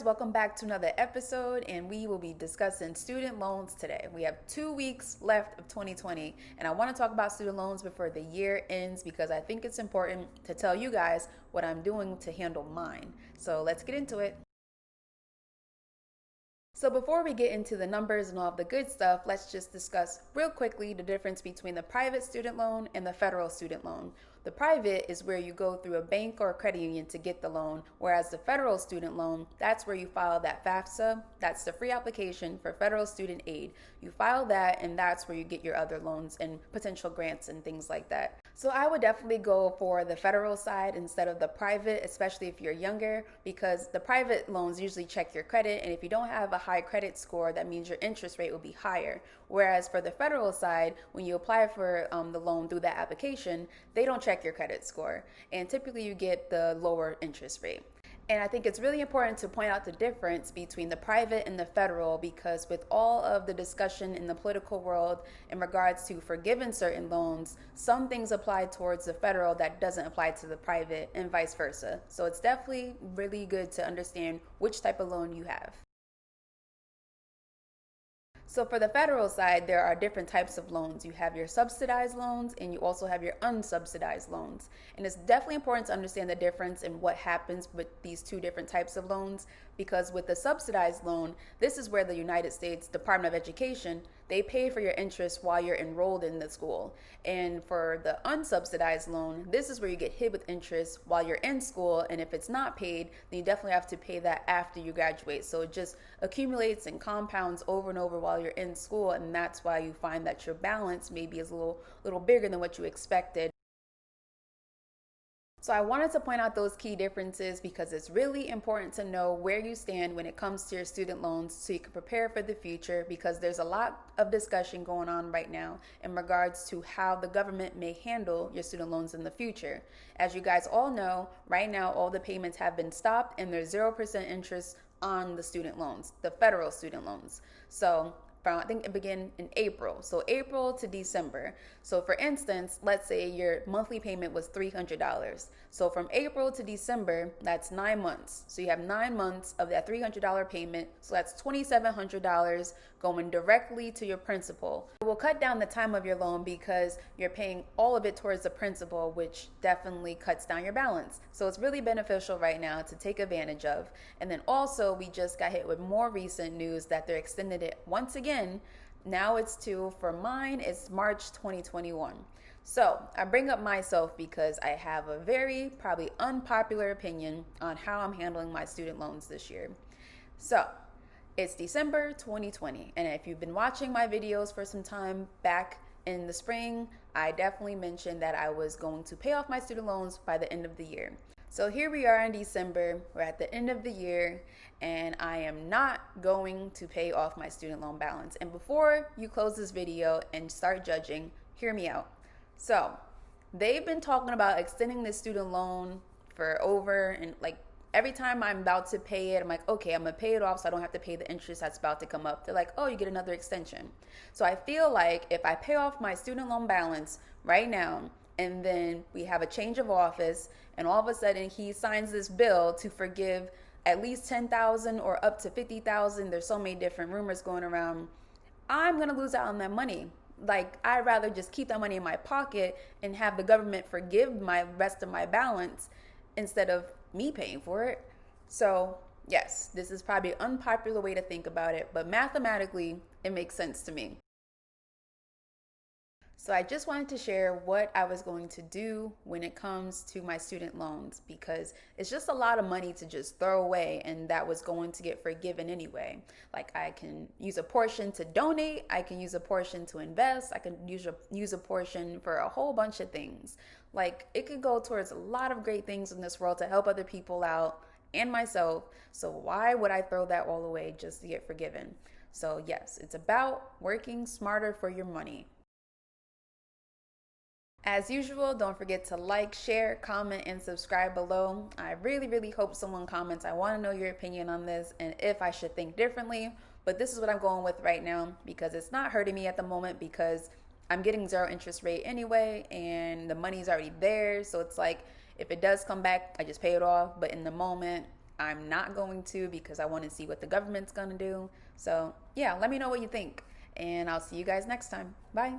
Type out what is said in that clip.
welcome back to another episode, and we will be discussing student loans today. We have 2 weeks left of 2020, and I want to talk about student loans before the year ends because I think it's important to tell you guys what I'm doing to handle mine. So let's get into it. So before we get into the numbers and all of the good stuff, let's just discuss real quickly the difference between the private student loan and the federal student loan. The private is where you go through a bank or a credit union to get the loan, whereas the federal student loan, that's where you file that FAFSA. That's the free application for federal student aid. You file that, and that's where you get your other loans and potential grants and things like that. So I would definitely go for the federal side instead of the private, especially if you're younger, because the private loans usually check your credit, and if you don't have a high credit score, that means your interest rate will be higher. Whereas for the federal side, when you apply for the loan through that application, they don't check your credit score, and typically you get the lower interest rate. And I think it's really important to point out the difference between the private and the federal, because with all of the discussion in the political world in regards to forgiving certain loans, some things apply towards the federal that doesn't apply to the private and vice versa. So it's definitely really good to understand which type of loan you have. So for the federal side, there are different types of loans. You have your subsidized loans and you also have your unsubsidized loans. And it's definitely important to understand the difference in what happens with these two different types of loans, because with the subsidized loan, this is where the United States Department of Education, they pay for your interest while you're enrolled in the school. And for the unsubsidized loan, this is where you get hit with interest while you're in school, and if it's not paid, then you definitely have to pay that after you graduate. So it just accumulates and compounds over and over while you're in school, and that's why you find that your balance maybe is a little bigger than what you expected. So I wanted to point out those key differences because it's really important to know where you stand when it comes to your student loans so you can prepare for the future, because there's a lot of discussion going on right now in regards to how the government may handle your student loans in the future. As you guys all know, right now all the payments have been stopped and there's 0% interest on the student loans, the federal student loans. So I think it began in April. So April to December. So for instance, let's say your monthly payment was $300. So from April to December, that's 9 months. So you have 9 months of that $300 payment. So that's $2,700 going directly to your principal. It will cut down the time of your loan because you're paying all of it towards the principal, which definitely cuts down your balance. So it's really beneficial right now to take advantage of. And then also, we just got hit with more recent news that they're extended it once again. Now for mine, it's March 2021. So I bring up myself because I have a very probably unpopular opinion on how I'm handling my student loans this year. So it's December 2020, and if you've been watching my videos for some time back in the spring, I definitely mentioned that I was going to pay off my student loans by the end of the year. So here we are in December, we're at the end of the year, and I am not going to pay off my student loan balance. And before you close this video and start judging, hear me out. So they've been talking about extending this student loan for over, and like every time I'm about to pay it, I'm like, okay, I'm gonna pay it off so I don't have to pay the interest that's about to come up. They're like, oh, you get another extension. So I feel like if I pay off my student loan balance right now, and then we have a change of office, and all of a sudden he signs this bill to forgive at least $10,000 or up to $50,000. There's so many different rumors going around. I'm gonna lose out on that money. Like, I'd rather just keep that money in my pocket and have the government forgive my rest of my balance instead of me paying for it. So yes, this is probably an unpopular way to think about it, but mathematically it makes sense to me. So I just wanted to share what I was going to do when it comes to my student loans, because it's just a lot of money to just throw away, and that was going to get forgiven anyway. Like, I can use a portion to donate, I can use a portion to invest, I can use a portion for a whole bunch of things. Like, it could go towards a lot of great things in this world to help other people out and myself. So why would I throw that all away just to get forgiven? So yes, it's about working smarter for your money. As usual, don't forget to like, share, comment, and subscribe below. I really hope someone comments. I want to know your opinion on this and if I should think differently. But this is what I'm going with right now because it's not hurting me at the moment, because I'm getting 0 interest rate anyway and the money's already there. So it's like, if it does come back, I just pay it off. But in the moment, I'm not going to because I want to see what the government's going to do. So, yeah, let me know what you think. And I'll see you guys next time. Bye.